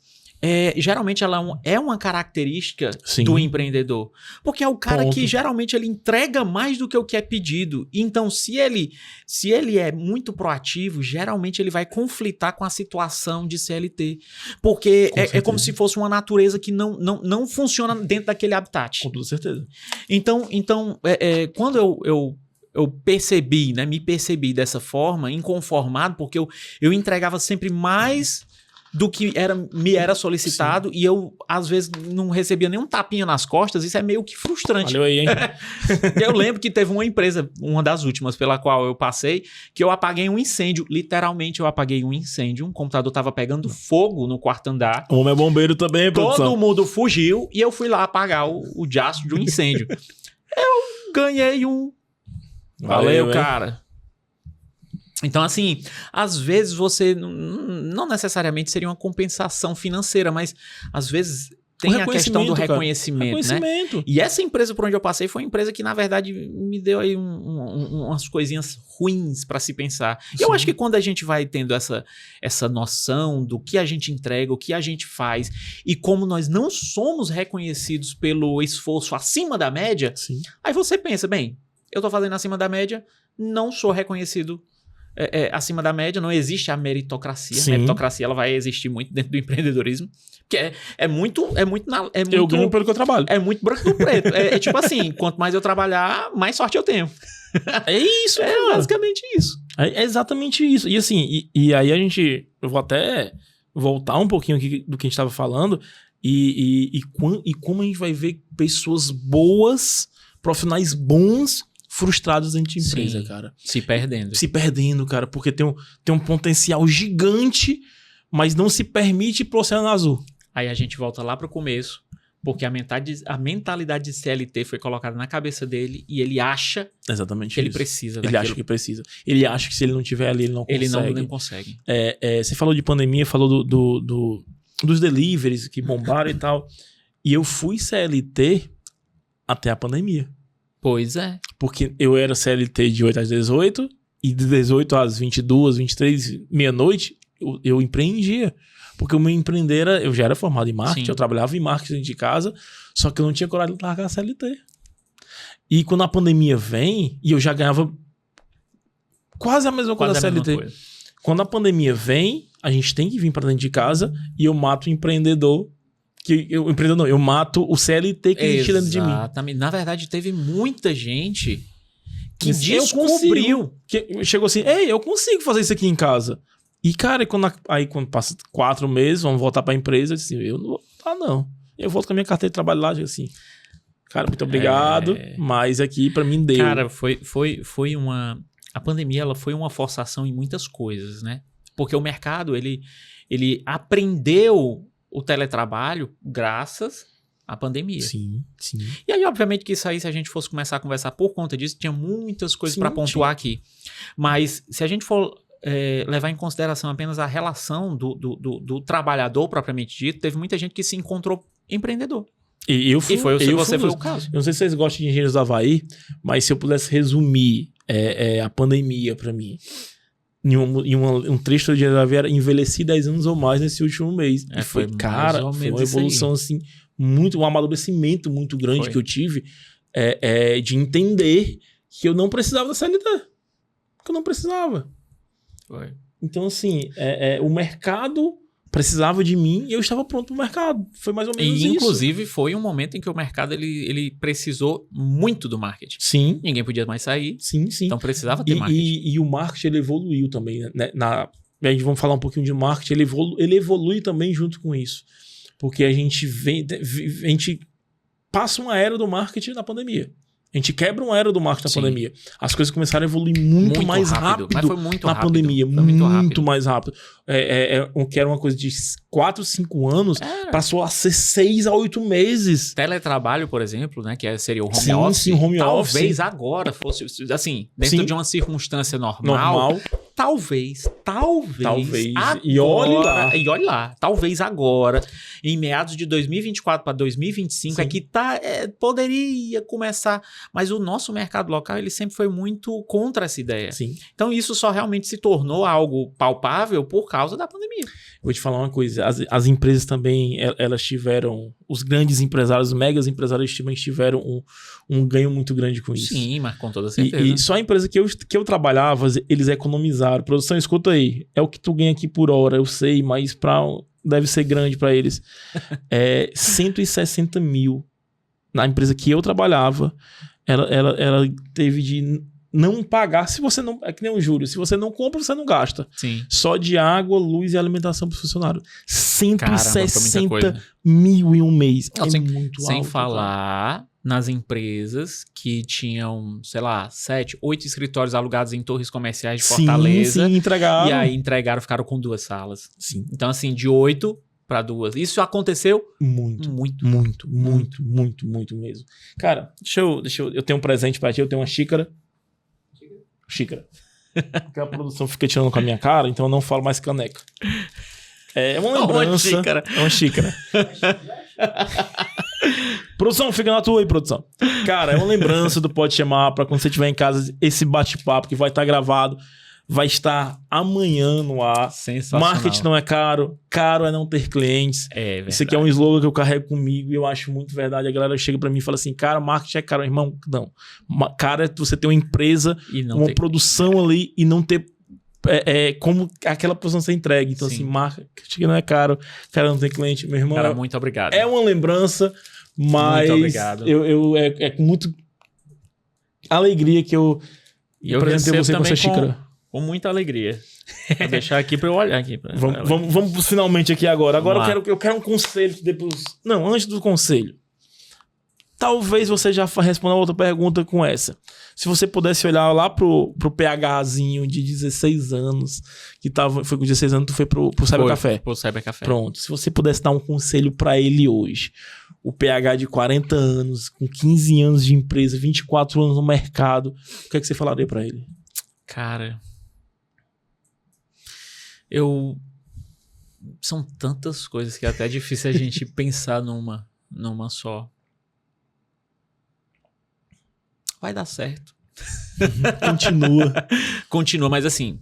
geralmente ela é uma característica Sim. do empreendedor. Porque é o cara Ponto. que geralmente ele entrega mais do que o que é pedido. Então, se ele é muito proativo, geralmente ele vai conflitar com a situação de CLT. Porque é como se fosse uma natureza que não funciona dentro daquele habitat. Com toda certeza. Então quando eu percebi, né, me percebi dessa forma, inconformado, porque eu entregava sempre mais do que me era solicitado. Sim. E eu, às vezes, não recebia nenhum tapinha nas costas. Isso é meio que frustrante. Valeu aí, hein? Eu lembro que teve uma empresa, uma das últimas pela qual eu passei, que eu apaguei um incêndio. Literalmente, eu apaguei um incêndio. Um computador tava pegando fogo no quarto andar. O homem é bombeiro também, produção. Todo mundo fugiu e eu fui lá apagar o diastro de um incêndio. Eu ganhei um... Valeu, cara. Então, assim, às vezes você não necessariamente seria uma compensação financeira, mas às vezes tem a questão do reconhecimento, né? E essa empresa por onde eu passei foi uma empresa que, na verdade, me deu aí umas coisinhas ruins para se pensar. E eu acho que quando a gente vai tendo essa noção do que a gente entrega, o que a gente faz, e como nós não somos reconhecidos pelo esforço acima da média, aí você pensa, bem, eu tô fazendo acima da média, não sou reconhecido acima da média, não existe a meritocracia. A meritocracia ela vai existir muito dentro do empreendedorismo, porque é muito eu ganho pelo que eu trabalho. É muito branco no preto. É tipo assim, quanto mais eu trabalhar, mais sorte eu tenho. É isso, cara. Basicamente isso. É exatamente isso. E assim, e aí eu vou até voltar um pouquinho aqui do que a gente estava falando, e como a gente vai ver pessoas boas, profissionais bons, frustrados dentro de empresa, cara. Se perdendo, cara, porque tem um potencial gigante, mas não se permite ir pro Oceano Azul. Aí a gente volta lá pro começo, porque a mentalidade de CLT foi colocada na cabeça dele e ele acha que ele precisa daquilo. Ele acha que precisa. Ele acha que se ele não tiver ali, ele não consegue. Ele não consegue. Você falou de pandemia, falou dos deliveries que bombaram e tal. E eu fui CLT até a pandemia. Pois é. Porque eu era CLT de 8 às 18 e de 18 às 22, 23, meia-noite, eu empreendia. Porque o meu empreender eu já era formado em marketing, eu trabalhava em marketing de casa, só que eu não tinha coragem de largar a CLT. E quando a pandemia vem, e eu já ganhava quase a mesma coisa da CLT. Quando a pandemia vem, a gente tem que vir para dentro de casa e eu mato o empreendedor. Eu mato o CLT que existe dentro de mim. Exatamente. Na verdade, teve muita gente que descobriu. Que chegou assim, eu consigo fazer isso aqui em casa. E, cara, quando passa 4 meses, vamos voltar pra empresa, eu disse assim, eu não vou voltar, não. Eu volto com a minha carteira de trabalho lá, assim, cara, muito obrigado, mas aqui pra mim deu. Cara, foi uma... A pandemia, ela foi uma forçação em muitas coisas, né? Porque o mercado, ele aprendeu o teletrabalho graças à pandemia. Sim. E aí, obviamente, que isso aí, se a gente fosse começar a conversar por conta disso, tinha muitas coisas para pontuar aqui. Mas se a gente for levar em consideração apenas a relação do trabalhador propriamente dito, teve muita gente que se encontrou empreendedor. Você foi o caso. Eu não sei se vocês gostam de Engenheiros do Havaí, mas se eu pudesse resumir a pandemia para mim, em um trecho de Engenheiros do Havaí, era envelheci 10 anos ou mais nesse último mês. E foi uma evolução assim, um amadurecimento muito grande que eu tive de entender que eu não precisava da CLT. Que eu não precisava. Foi. Então, assim, o mercado precisava de mim e eu estava pronto pro mercado. Foi mais ou menos isso. E, inclusive, foi um momento em que o mercado ele precisou muito do marketing. Sim. Ninguém podia mais sair. Sim. Então, precisava ter marketing. E o marketing, ele evoluiu também, né? A gente vamos falar um pouquinho de marketing. Ele evolui também junto com isso. Porque a gente passa uma era do marketing na pandemia. A gente quebra uma era do marketing na pandemia. As coisas começaram a evoluir muito mais rápido mas foi muito na rápido. Pandemia. Muito mais rápido. Que era uma coisa de 4, 5 anos, passou a ser 6 a 8 meses. Teletrabalho, por exemplo, né? Que seria o home office. Sim, home talvez office. Agora fosse, assim, dentro de uma circunstância normal. Talvez. Agora, e olhe lá. Talvez agora, em meados de 2024 para 2025, é que poderia começar. Mas o nosso mercado local, ele sempre foi muito contra essa ideia. Sim. Então, isso só realmente se tornou algo palpável por causa da pandemia. Vou te falar uma coisa. as empresas também, elas tiveram, os grandes empresários, os megas empresários também tiveram um ganho muito grande com isso. Sim, mas com toda certeza. E só a empresa que eu trabalhava, eles economizaram. Produção, escuta aí, é o que tu ganha aqui por hora, eu sei, mas deve ser grande para eles. 160 mil na empresa que eu trabalhava, ela teve de não pagar, se você não... É que nem um juro, se você não compra, você não gasta. Sim. Só de água, luz e alimentação para o funcionário. 160 Caramba, mil em um mês. Não, muito sem alto. falar nas empresas que tinham, sei lá, 7, 8 escritórios alugados em torres comerciais de Fortaleza. Sim, entregaram. E aí entregaram, ficaram com 2 salas. Sim. Então, assim, de 8 para 2. Isso aconteceu muito mesmo. Cara, eu tenho um presente para ti, eu tenho uma xícara. Porque a produção fica tirando com a minha cara, então eu não falo mais caneca. É uma lembrança. É uma xícara. Produção, fica na tua aí, produção. Cara, é uma lembrança do Pode Chamar pra quando você estiver em casa, esse bate-papo que vai estar gravado, vai estar amanhã no ar. Sensacional. Marketing não é caro, caro é não ter clientes. É verdade. Isso aqui é um slogan que eu carrego comigo e eu acho muito verdade. A galera chega pra mim e fala assim, cara, marketing é caro. Irmão, não. Cara é você ter uma empresa, uma produção ali e não ter como aquela produção ser entregue. Então, assim, marketing não é caro, cara não tem cliente. Meu irmão, cara, muito obrigado. É uma lembrança, mas muito obrigado. É com muito alegria que eu apresentei você com essa xícara. Com muita alegria. Vou deixar aqui pra eu olhar aqui. Vamos finalmente aqui agora. Agora eu quero um conselho depois. Não, antes do conselho. Talvez você já responda a outra pergunta com essa. Se você pudesse olhar lá pro PHzinho de 16 anos, foi com 16 anos, tu foi pro Cybercafé. Pro Cybercafé. Pronto. Se você pudesse dar um conselho pra ele hoje, o PH de 40 anos, com 15 anos de empresa, 24 anos no mercado, o que é que você falaria pra ele? Cara, são tantas coisas que é até difícil a gente pensar numa só. Vai dar certo. Continua, mas assim,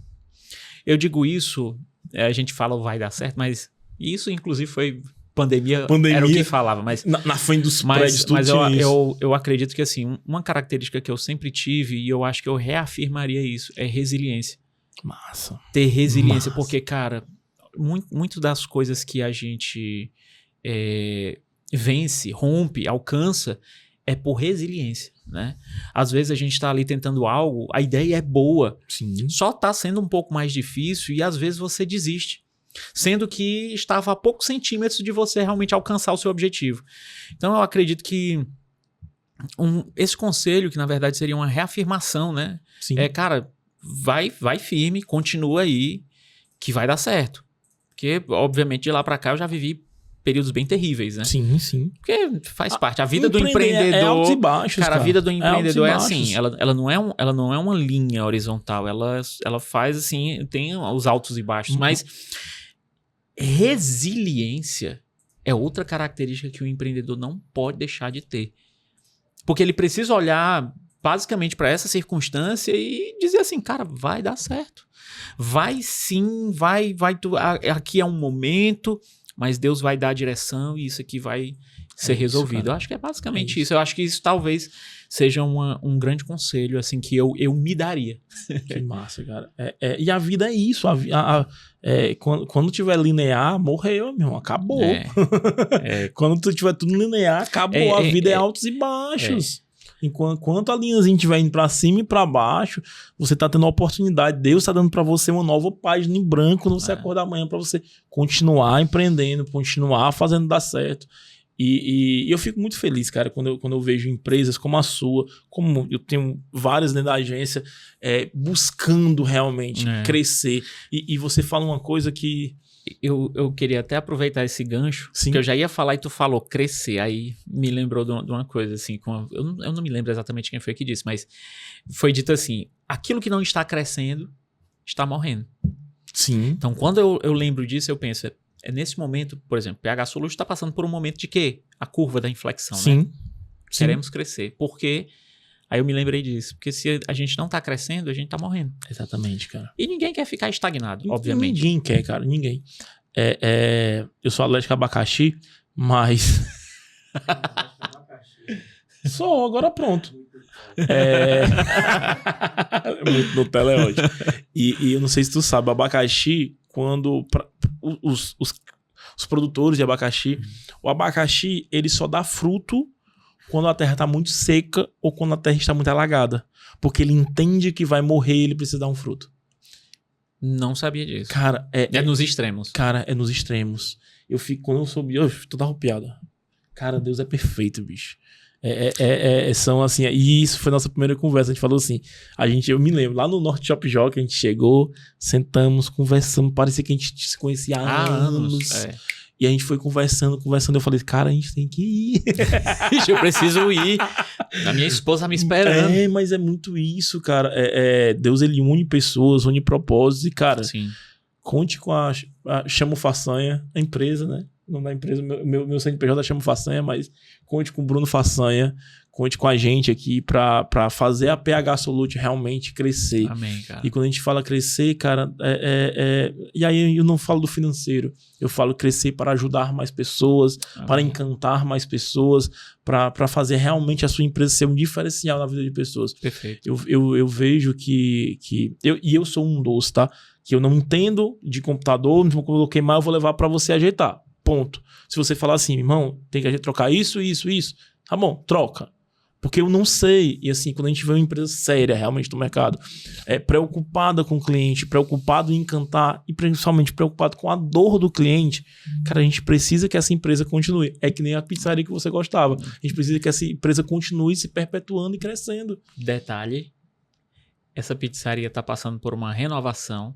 eu digo isso, a gente fala vai dar certo, mas isso inclusive foi pandemia era o que falava, mas na frente dos prédios tudo mas eu acredito que assim, uma característica que eu sempre tive e eu acho que eu reafirmaria isso, é resiliência. Massa. Ter resiliência, porque, cara, muito das coisas que a gente vence, rompe, alcança, é por resiliência, né? Às vezes a gente tá ali tentando algo, a ideia é boa, sim, só tá sendo um pouco mais difícil e às vezes você desiste, sendo que estava a poucos centímetros de você realmente alcançar o seu objetivo. Então eu acredito que esse conselho, que na verdade seria uma reafirmação, né? Sim. Cara, vai firme, continua aí, que vai dar certo. Porque, obviamente, de lá pra cá eu já vivi períodos bem terríveis, né? Sim, sim. Porque faz parte. A vida do empreendedor... É altos e baixos, cara. A vida do empreendedor é assim, ela não é uma linha horizontal, ela faz assim, tem os altos e baixos, mas resiliência é outra característica que o empreendedor não pode deixar de ter. Porque ele precisa olhar basicamente para essa circunstância e dizer assim, cara, vai dar certo. Vai sim, aqui é um momento, mas Deus vai dar a direção e isso aqui vai ser resolvido. Cara. Eu acho que é basicamente isso. Eu acho que isso talvez seja um grande conselho, assim, que eu me daria. Que massa, cara. E a vida é isso. Quando tiver linear, morreu, meu irmão. Acabou. Quando tu tiver tudo linear, acabou. A vida é altos e baixos. Enquanto a linhazinha estiver indo pra cima e pra baixo, você tá tendo uma oportunidade. Deus tá dando pra você uma nova página em branco quando você acordar amanhã, pra você continuar empreendendo, continuar fazendo dar certo. E eu fico muito feliz, cara, quando eu vejo empresas como a sua, como eu tenho várias dentro da agência, buscando realmente crescer. E você fala uma coisa que... Eu queria até aproveitar esse gancho, que eu já ia falar e tu falou crescer, aí me lembrou de uma coisa assim, eu não me lembro exatamente quem foi que disse, mas foi dito assim, aquilo que não está crescendo está morrendo. Sim. Então quando eu lembro disso, eu penso, nesse momento, por exemplo, PH Solutions está passando por um momento de quê? A curva da inflexão, sim. Né? Queremos crescer, porque... Aí eu me lembrei disso, porque se a gente não tá crescendo, a gente tá morrendo. Exatamente, cara. E ninguém quer ficar estagnado, obviamente. Ninguém quer, cara, ninguém. Eu sou alérgico a abacaxi, mas... Só, agora pronto. Muito Nutella é ótimo. E eu não sei se tu sabe, abacaxi, quando... Os produtores de abacaxi, o abacaxi, ele só dá fruto quando a terra está muito seca ou quando a terra está muito alagada. Porque ele entende que vai morrer e ele precisa dar um fruto. Não sabia disso. Cara, é nos extremos. Cara, é nos extremos. Quando eu soube, eu tô arrupiado. Cara, Deus é perfeito, bicho. São assim, e isso foi nossa primeira conversa. A gente falou assim, eu me lembro, lá no Norte Shop Jockey, a gente chegou, sentamos, conversamos, parecia que a gente se conhecia há anos. E a gente foi conversando, eu falei, cara, a gente tem que ir. Eu preciso ir. A minha esposa me esperando. Mas é muito isso, cara. Deus, ele une pessoas, une propósitos. E, cara, sim, conte com a Chamo Façanha, a empresa, né? O nome da empresa, meu CNPJ é Chamo Façanha, mas conte com o Bruno Façanha, conte com a gente aqui pra fazer a PH Solute realmente crescer. Amém, cara. E quando a gente fala crescer, cara, e aí eu não falo do financeiro, eu falo crescer para ajudar mais pessoas, para encantar mais pessoas, para fazer realmente a sua empresa ser um diferencial na vida de pessoas. Perfeito. Eu vejo que eu sou um dos, tá? Que eu não entendo de computador, não coloquei mais, eu vou levar para você ajeitar. Ponto. Se você falar assim, irmão, tem que a gente trocar isso, tá bom, troca. Porque eu não sei. E assim, quando a gente vê uma empresa séria realmente no mercado, preocupada com o cliente, preocupado em encantar e principalmente preocupado com a dor do cliente, cara, a gente precisa que essa empresa continue. É que nem a pizzaria que você gostava. A gente precisa que essa empresa continue se perpetuando e crescendo. Detalhe, essa pizzaria está passando por uma renovação,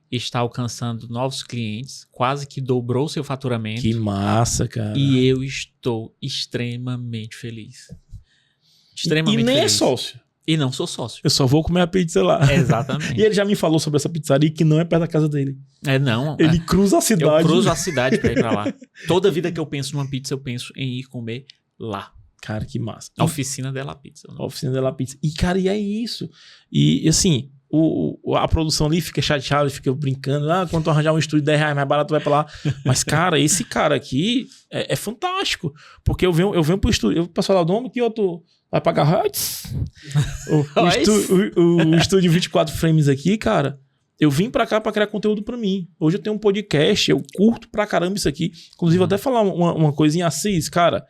está alcançando novos clientes, quase que dobrou seu faturamento. Que massa, cara. E eu estou extremamente feliz. Extremamente feliz. E nem feliz. é sócio. E não sou sócio. Eu só vou comer a pizza lá. Exatamente. E ele já me falou sobre essa pizzaria que não é perto da casa dele. Não. Ele cruza a cidade. Eu cruzo a cidade pra ir pra lá. Toda vida que eu penso numa pizza, eu penso em ir comer lá. Cara, que massa. A Oficina della Pizza. A Oficina della Pizza. E, cara, e é isso. E assim... a produção ali fica chateada, fica brincando. Quando tu arranjar um estúdio de R$10 mais barato, vai pra lá. Mas, cara, esse cara aqui é fantástico. Porque eu venho pro estúdio. Eu passo lá o nome que tu vai pagar. O estúdio 24 frames aqui, cara. Eu vim pra cá pra criar conteúdo pra mim. Hoje eu tenho um podcast, eu curto pra caramba isso aqui. Inclusive, até falar uma coisinha assim, cara.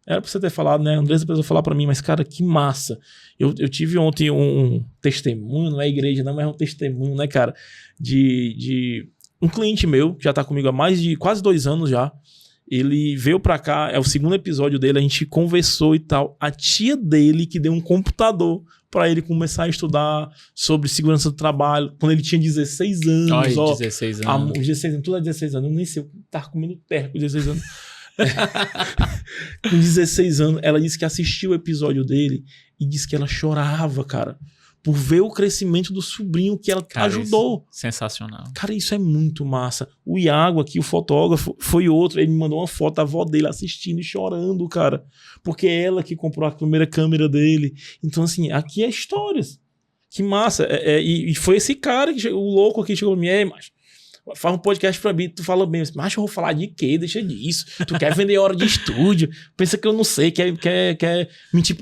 Era pra você ter falado, né? A Andressa precisou falar pra mim, mas, cara, que massa. Eu tive ontem um testemunho, não é igreja, não, mas é um testemunho, né, cara? De um cliente meu, que já tá comigo há mais de quase 2 anos já. Ele veio pra cá, é o 2º episódio dele, a gente conversou e tal. A tia dele que deu um computador pra ele começar a estudar sobre segurança do trabalho, quando ele tinha 16 anos. Ai, 16 anos. 16 anos, tudo é 16 anos. Eu nem sei, eu tava comendo terra com 16 anos. Com 16 anos, ela disse que assistiu o episódio dele e disse que ela chorava, cara, por ver o crescimento do sobrinho que ela ajudou. Sensacional. Cara, isso é muito massa. O Iago aqui, o fotógrafo, foi outro. Ele me mandou uma foto da avó dele assistindo e chorando, cara. Porque é ela que comprou a primeira câmera dele. Então, assim, aqui é histórias. Que massa. E foi esse cara, o louco aqui, chegou pra mim, macho, faz um podcast pra mim, tu fala bem, mas eu vou falar de quê? Deixa disso. Tu quer vender hora de estúdio, pensa que eu não sei, quer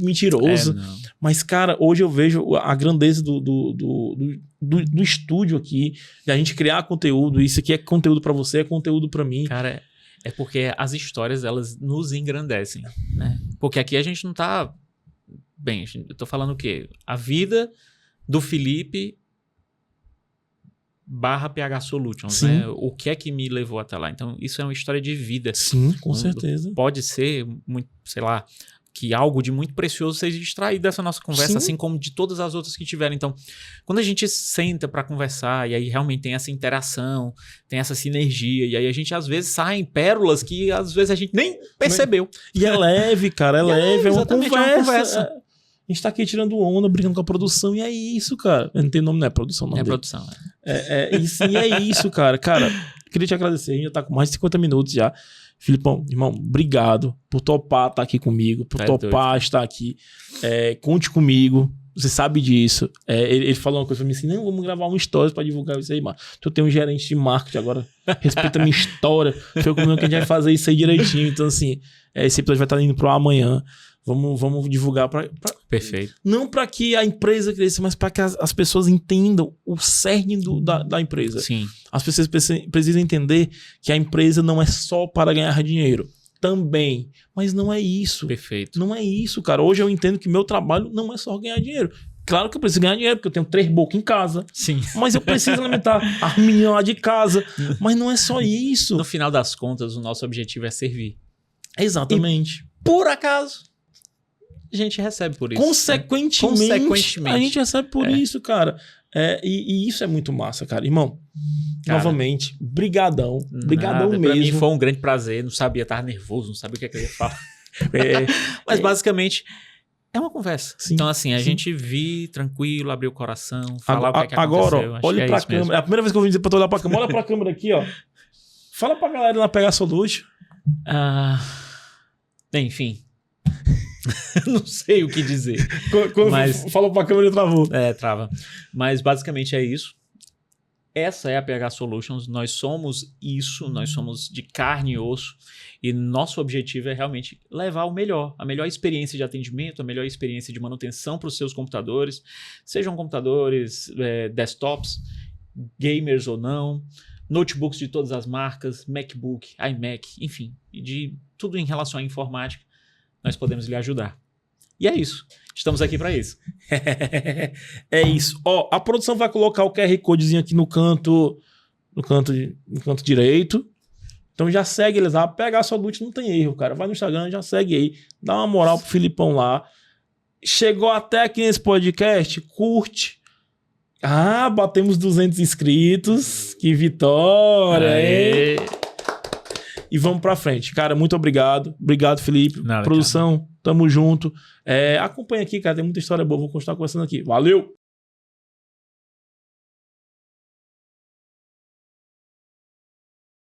mentiroso. Mas, cara, hoje eu vejo a grandeza do estúdio aqui, de a gente criar conteúdo. Isso aqui é conteúdo pra você, é conteúdo pra mim. Cara, é porque as histórias, elas nos engrandecem, né? Porque aqui a gente não tá... Bem, eu tô falando o quê? A vida do Felipe / PH Solutions, né? O que é que me levou até lá? Então, isso é uma história de vida. Sim, com certeza. Pode ser, muito, sei lá, que algo de muito precioso seja extraído dessa nossa conversa, assim como de todas as outras que tiveram. Então, quando a gente senta para conversar e aí realmente tem essa interação, tem essa sinergia, e aí a gente às vezes saem pérolas que às vezes a gente nem percebeu. E é leve, cara, é leve, é uma conversa. A gente tá aqui tirando onda, brincando com a produção, e é isso, cara. Não tem nome, não é produção, não. É produção, Isso, e é isso, cara. Cara, queria te agradecer, a gente já tá com mais de 50 minutos já. Filipão, irmão, obrigado por topar estar aqui comigo, por topar estar aqui. Conte comigo. Você sabe disso. Ele falou uma coisa pra mim assim, não, vamos gravar um stories pra divulgar isso aí, mano. Tu tem um gerente de marketing agora, respeita a minha história. Foi comigo que a gente vai fazer isso aí direitinho. Então, assim, esse episódio vai estar indo pro amanhã. Vamos divulgar Perfeito. Não para que a empresa cresça, mas para que as pessoas entendam o cerne da empresa. Sim. As pessoas precisam entender que a empresa não é só para ganhar dinheiro. Também. Mas não é isso. Perfeito. Não é isso, cara. Hoje eu entendo que meu trabalho não é só ganhar dinheiro. Claro que eu preciso ganhar dinheiro, porque eu tenho 3 bocas em casa. Sim. Mas eu preciso alimentar a menina lá de casa. Mas não é só isso. No final das contas, o nosso objetivo é servir. Exatamente. Por acaso, a gente recebe por isso. Consequentemente. A gente recebe por isso, cara. E isso é muito massa, cara. Irmão, novamente, brigadão. Brigadão mesmo. Pra mim foi um grande prazer. Não sabia, tava nervoso, não sabia o que eu ia falar. Mas basicamente é uma conversa. Sim, então assim, a gente vir tranquilo, abrir o coração, falar o que aconteceu. Agora, olha pra câmera. Mesmo. É a primeira vez que eu vou dizer pra tu olhar pra câmera. Olha pra câmera aqui, ó. Fala pra galera lá pegar sua luz. Enfim. Não sei o que dizer. Mas falou pra câmera e travou. Trava. Mas basicamente é isso. Essa é a PH Solutions. Nós somos isso, nós somos de carne e osso. E nosso objetivo é realmente levar o melhor, a melhor experiência de atendimento, a melhor experiência de manutenção para os seus computadores, sejam computadores desktops, gamers ou não, notebooks de todas as marcas, MacBook, iMac, enfim, de tudo em relação à informática. Nós podemos lhe ajudar. E é isso. Estamos aqui para isso. É isso. Ó, a produção vai colocar o QR Codezinho aqui no canto direito. Então já segue eles lá. Pegar sua loot não tem erro, cara. Vai no Instagram, já segue aí. Dá uma moral pro Filipão lá. Chegou até aqui nesse podcast, curte. Batemos 200 inscritos. Que vitória, hein? E vamos pra frente. Cara, muito obrigado. Obrigado, Felipe. Nada, produção, cara. Tamo junto. Acompanha aqui, cara. Tem muita história boa. Vou continuar conversando aqui. Valeu!